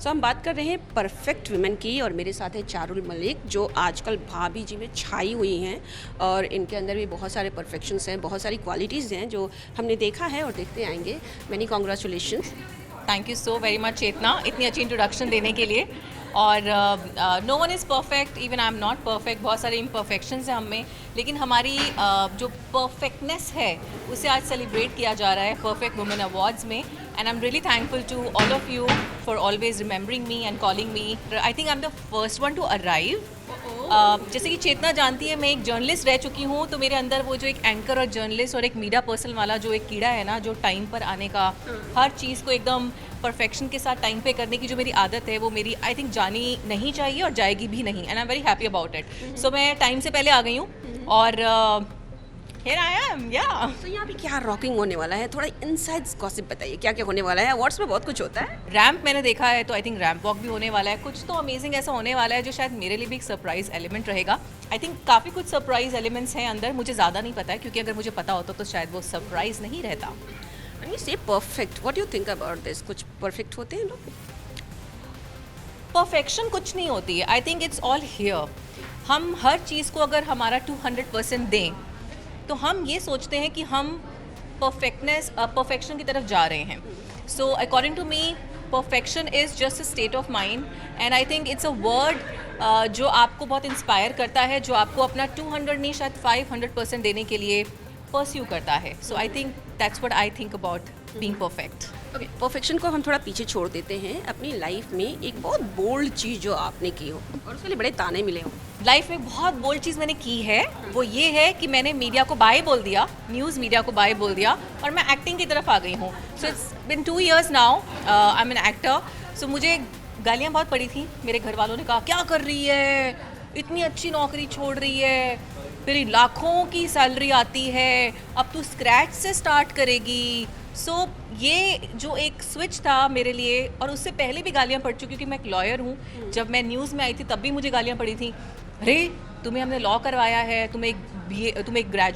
सो हम बात कर रहे हैं परफेक्ट वुमेन की और मेरे साथ है चारुल मलिक जो आजकल भाभी जी में छाई हुई हैं और इनके अंदर भी बहुत सारे परफेक्शंस हैं, बहुत सारी क्वालिटीज़ हैं जो हमने देखा है और देखते आएंगे। Many congratulations. Thank you so very much Chetna, इतनी अच्छी इंट्रोडक्शन देने के लिए। और no one is perfect, even I am not perfect, बहुत सारे इम्परफेक्शंस हैं हम में, लेकिन हमारी जो परफेक्टनेस है उसे आज सेलिब्रेट किया जा रहा है परफेक्ट वुमेन अवार्ड्स में। And I am really thankful to all of you for always remembering me and calling me. I think I am the first one to arrive. जैसे कि चेतना जानती है, मैं एक जर्नलिस्ट रह चुकी हूँ, तो मेरे अंदर वो जो एक एंकर और जर्नलिस्ट और एक मीडिया पर्सन वाला जो एक कीड़ा है ना, जो टाइम पर आने का, हर चीज़ को एकदम परफेक्शन के साथ टाइम पे करने की जो मेरी आदत है, वो मेरी आई थिंक जानी नहीं चाहिए और जाएगी भी नहीं। And I am very happy about it. So मैं टाइम से पहले आ गई हूँ और हियर आई एम। या तो यहाँ पे क्या रॉकिंग होने वाला है, थोड़ा इनसाइड्स गॉसिप बताइए, क्या क्या होने वाला है। अवार्ड्स में बहुत कुछ होता है। रैम्प मैंने देखा है, तो आई थिंक रैम्प वॉक भी होने वाला है। कुछ तो अमेजिंग ऐसा होने वाला है जो शायद मेरे लिए भी एक सरप्राइज एलिमेंट रहेगा। आई थिंक काफ़ी कुछ सरप्राइज एलिमेंट्स हैं अंदर, मुझे ज़्यादा नहीं पता है, क्योंकि अगर मुझे पता होता तो शायद वो सरप्राइज नहीं रहता। When you say perfect, what do you think about this? कुछ परफेक्ट होते हैं लोग? परफेक्शन कुछ नहीं होती है, आई थिंक इट्स ऑल हियर। हम हर चीज़ को अगर हमारा 200% दें तो हम ये सोचते हैं कि हम परफेक्शन की तरफ जा रहे हैं। So according to me perfection is just a state of mind, and I think it's a word जो आपको बहुत इंस्पायर करता है, जो आपको अपना 200 नहीं शायद 500% देने के लिए परस्यू करता है। So I think that's what I think about being perfect. Okay, perfection को हम थोड़ा पीछे छोड़ देते हैं। अपनी लाइफ में एक बहुत बोल्ड चीज़ जो आपने की हो और उसके लिए बड़े ताने मिले हो। लाइफ में बहुत बोल्ड चीज़ मैंने की है, वो ये है कि मैंने मीडिया को बाय बोल दिया, न्यूज़ मीडिया को बाय बोल दिया और मैं एक्टिंग की तरफ आ गई हूँ। So it's been 2 years now I am an actor. So मुझे गालियाँ बहुत पड़ी थी, मेरे घर वालों ने कहा क्या कर रही है, इतनी अच्छी नौकरी छोड़ रही है, तेरी लाखों की सैलरी आती है, अब तू स्क्रैच से स्टार्ट करेगी। सो ये जो एक स्विच था मेरे लिए, और उससे पहले भी गालियाँ पड़ चुकी, क्योंकि मैं एक लॉयर हूँ। जब मैं न्यूज़ में आई थी तब भी मुझे गालियाँ पड़ी थी, अरे तुम्हें हमने लॉ करवाया है, तुम एक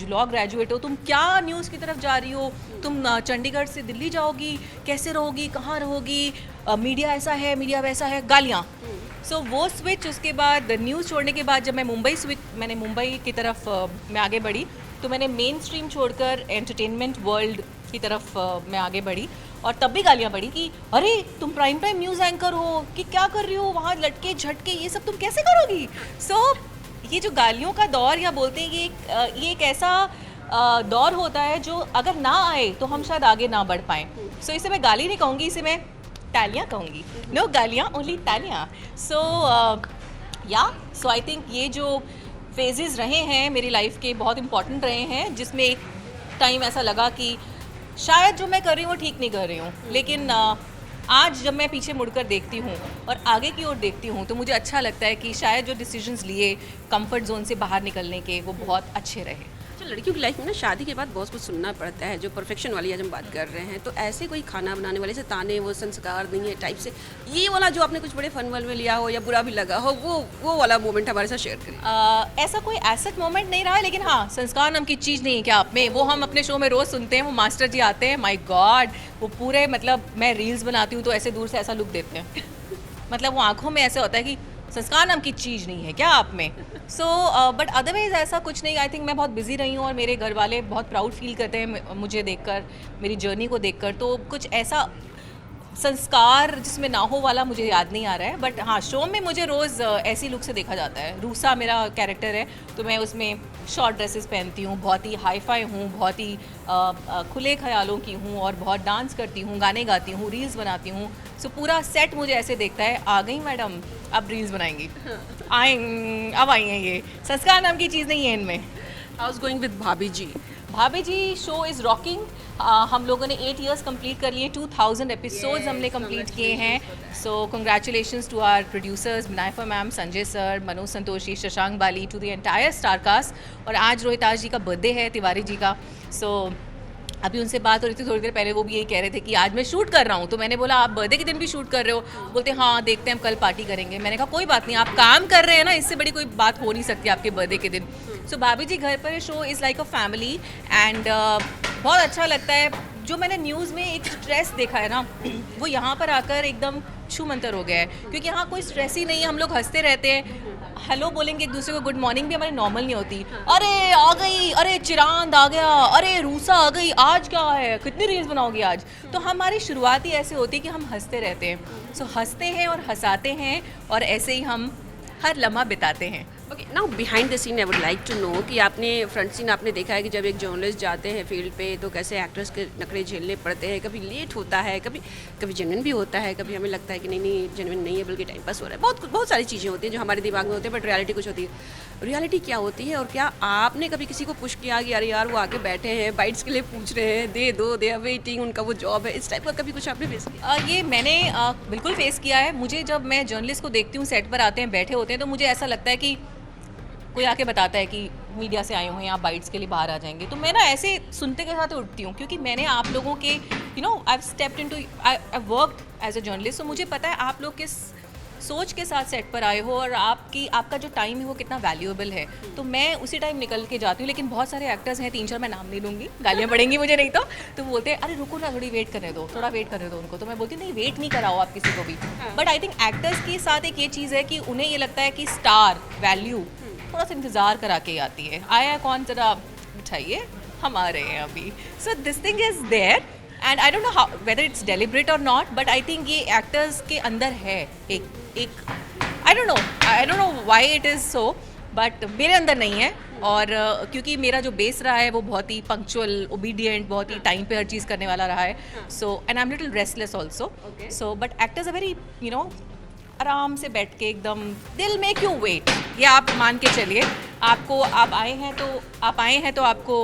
लॉ ग्रेजुएट हो, तुम क्या न्यूज़ की तरफ जा रही हो, तुम चंडीगढ़ से दिल्ली जाओगी, कैसे रहोगी, कहाँ रहोगी, मीडिया ऐसा है, मीडिया वैसा है, गालियाँ। सो वो स्विच, उसके बाद न्यूज़ छोड़ने के बाद जब मैंने मुंबई की तरफ मैं आगे बढ़ी, तो मैंने मेन स्ट्रीम छोड़कर एंटरटेनमेंट वर्ल्ड की तरफ मैं आगे बढ़ी, और तब भी गालियाँ पड़ी कि अरे तुम प्राइम टाइम न्यूज़ एंकर हो, कि क्या कर रही हो वहाँ, लटके झटके ये सब तुम कैसे करोगी। सो ये जो गालियों का दौर, या बोलते हैं ये एक ऐसा दौर होता है जो अगर ना आए तो हम शायद आगे ना बढ़ पाएँ। सो इसे मैं गाली नहीं कहूँगी, इसे मैं तालियाँ कहूँगी। नो गालियाँ, ओनली तालियाँ। सो आई थिंक ये जो फेजेस रहे हैं मेरी लाइफ के बहुत इंपॉर्टेंट रहे हैं, जिसमें एक टाइम ऐसा लगा कि शायद जो मैं कर रही हूँ वो ठीक नहीं कर रही हूँ, लेकिन आज जब मैं पीछे मुड़कर देखती हूँ और आगे की ओर देखती हूँ तो मुझे अच्छा लगता है कि शायद जो डिसीजंस लिए कंफर्ट जोन से बाहर निकलने के, वो बहुत अच्छे रहे। अच्छा, लड़कियों की लाइफ में ना शादी के बाद बहुत कुछ सुनना पड़ता है, जो परफेक्शन वाली आज हम बात कर रहे हैं, तो ऐसे कोई खाना बनाने वाले से ताने, वो संस्कार नहीं है टाइप से, ये वाला जो आपने कुछ बड़े फन वाल में लिया हो या बुरा भी लगा हो, वो वाला मोमेंट हमारे साथ शेयर करिए। ऐसा कोई एसेट मोमेंट नहीं रहा है, लेकिन हाँ, संस्कार नाम की चीज़ नहीं है क्या आप में, वो हम अपने शो में रोज़ सुनते हैं। वो मास्टर जी आते हैं, माय गॉड, वो पूरे मतलब मैं रील्स बनाती हूँ तो ऐसे दूर से ऐसा लुक देते हैं मतलब वो आंखों में ऐसे होता है कि संस्कार नाम की चीज़ नहीं है क्या आप में। सो बट अदरवाइज़ ऐसा कुछ नहीं। आई थिंक मैं बहुत बिजी रही हूँ और मेरे घर वाले बहुत प्राउड फील करते हैं मुझे देखकर, मेरी जर्नी को देखकर। तो कुछ ऐसा संस्कार जिसमें ना हो वाला मुझे याद नहीं आ रहा है। बट हाँ, शो में मुझे रोज़ ऐसी लुक से देखा जाता है। रूसा मेरा कैरेक्टर है, तो मैं उसमें शॉर्ट ड्रेसेस पहनती हूँ, बहुत ही हाई फाई हूँ, बहुत ही खुले ख्यालों की हूँ, और बहुत डांस करती हूँ, गाने गाती हूँ, रील्स बनाती हूँ। सो पूरा सेट मुझे ऐसे देखता है, आ गई मैडम, अब रील्स बनाएंगी, अब आई हैं ये। संस्कार नाम की चीज़ नहीं है इनमें। हाउ इज गोइंग विद भाभी जी? भाभी जी शो इज़ रॉकिंग। हम लोगों ने 8 years कंप्लीट कर लिए, 2000 एपिसोड्स हमने कंप्लीट किए हैं। So congratulations to our producers, Binaifer ma'am, Sanjay sir, Manoj Santoshi, Shashank Bali, to the entire star cast. और आज रोहिताज जी का बर्थडे है, तिवारी जी का। सो अभी उनसे बात हो रही थी थोड़ी देर पहले, वो भी यही कह रहे थे कि आज मैं शूट कर रहा हूँ। तो मैंने बोला आप बर्थडे के दिन भी शूट कर रहे हो? बोलते हाँ देखते हैं, हम कल पार्टी करेंगे। मैंने कहा कोई बात नहीं, आप काम कर रहे हैं ना, इससे बड़ी कोई बात हो नहीं सकती आपके बर्थडे के दिन। सो भाभी जी घर पर show is like a family, and बहुत अच्छा लगता है। जो मैंने न्यूज़ में एक स्ट्रेस देखा है ना, वो यहाँ पर आकर एकदम छू मंतर हो गया है, क्योंकि यहाँ कोई स्ट्रेस ही नहीं है, हम लोग हंसते रहते हैं, हेलो बोलेंगे एक दूसरे को, गुड मॉर्निंग भी हमारी नॉर्मल नहीं होती, अरे आ गई, अरे चिरांद आ गया, अरे रूसा आ गई, आज क्या है, कितनी रील्स बनाओगी आज। तो हमारी शुरुआत ही ऐसे होती है कि हम हंसते रहते हैं। सो हंसते हैं और हंसाते हैं और ऐसे ही हम हर लम्हा बिताते हैं। Okay, now behind the scene I would like to know कि आपने फ्रंट सीन आपने देखा है कि जब एक जर्नलिस्ट जाते हैं फील्ड पे तो कैसे एक्टर्स के नखरे झेलने पड़ते हैं, कभी लेट होता है, कभी कभी जेन्युइन भी होता है, कभी हमें लगता है कि नहीं जेन्युइन नहीं है बल्कि टाइम पास हो रहा है, बहुत सारी चीज़ें होती हैं जो हमारे दिमाग में होती है, बट रियलिटी कुछ होती है। रियलिटी क्या होती है और क्या आपने कभी किसी को पुश किया कि अरे यार वो आके बैठे हैं बाइट्स के लिए पूछ रहे हैं, दे दो, दे आर वेटिंग, उनका वो जॉब है, इस टाइप का कभी कुछ आपने फेस किया? ये मैंने बिल्कुल फेस किया है। मुझे जब मैं जर्नलिस्ट को देखती हूँ सेट पर आते हैं, बैठे होते हैं, तो मुझे ऐसा लगता है कि कोई आके बताता है कि मीडिया से आए हुए हैं, आप बाइट्स के लिए बाहर आ जाएंगे, तो मैं ना ऐसे सुनते के साथ उठती हूँ, क्योंकि मैंने आप लोगों के I stepped into, I worked as a journalist, तो मुझे पता है आप लोग किस सोच के साथ सेट पर आए हो और आपका जो टाइम है वो कितना वैल्यूएबल है। तो मैं उसी टाइम निकल के जाती हूँ। लेकिन बहुत सारे एक्टर्स हैं, 3-4 मैं नाम नहीं लूँगी, गालियाँ पड़ेंगी मुझे नहीं तो बोलते हैं अरे रुको ना, थोड़ी वेट करने दो, थोड़ा वेट करने दो उनको। तो मैं बोलती हूँ नहीं, वेट नहीं कराओ आप किसी को भी। बट आई थिंक एक्टर्स के साथ एक ये चीज़ है कि उन्हें ये लगता है कि स्टार वैल्यू थोड़ा सा इंतज़ार करा के आती है, आया कौन ज़रा बिठाइए, हम आ रहे हैं अभी। So this thing is there and I don't know how whether it's deliberate और नॉट, बट आई थिंक ये एक्टर्स के अंदर है एक I don't know why it is so, but मेरे अंदर नहीं है। और क्योंकि मेरा जो बेस रहा है वो बहुत ही पंक्चुअल, ओबीडियंट, बहुत ही टाइम पे हर चीज़ करने वाला रहा है। So and I am little restless also. So but actors are very आराम से बैठ के एकदम, दिल में क्यों वेट, ये आप मान के चलिए। आप आए हैं तो आपको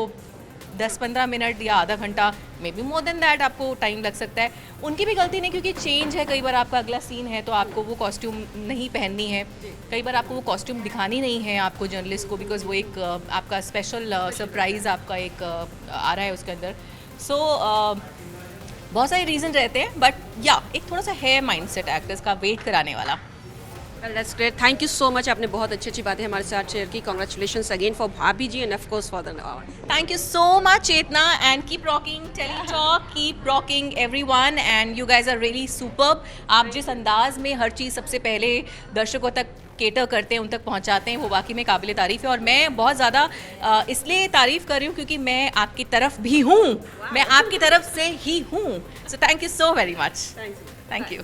10-15 मिनट या आधा घंटा, may be more than that, आपको टाइम लग सकता है। उनकी भी गलती नहीं, क्योंकि चेंज है, कई बार आपका अगला सीन है तो आपको वो कॉस्ट्यूम नहीं पहननी है, कई बार आपको वो कॉस्ट्यूम दिखानी नहीं है आपको जर्नलिस्ट को, बिकॉज वो एक आपका स्पेशल सरप्राइज़ आपका एक आ रहा है उसके अंदर। सो बहुत सारे रीज़न रहते हैं, बट या एक थोड़ा सा है माइंडसेट एक्टर्स का वेट कराने वाला। Well, that's great. Thank you so much, आपने बहुत अच्छी बातें हमारे साथ शेयर की। Congratulations again for bhabhi ji and of course for the award. Thank you so much, Chetna, and keep rocking Teletalk, keep rocking everyone, and you guys are really superb. आप जिस अंदाज में हर चीज़ सबसे पहले दर्शकों तक केटर करते हैं, उन तक पहुंचाते हैं, वो वाकई में काबिल तारीफ़ है। और मैं बहुत ज़्यादा इसलिए तारीफ़ कर रही हूँ क्योंकि मैं आपकी तरफ भी हूँ, मैं आपकी तरफ से ही हूँ। So thank you so very much. Thank you.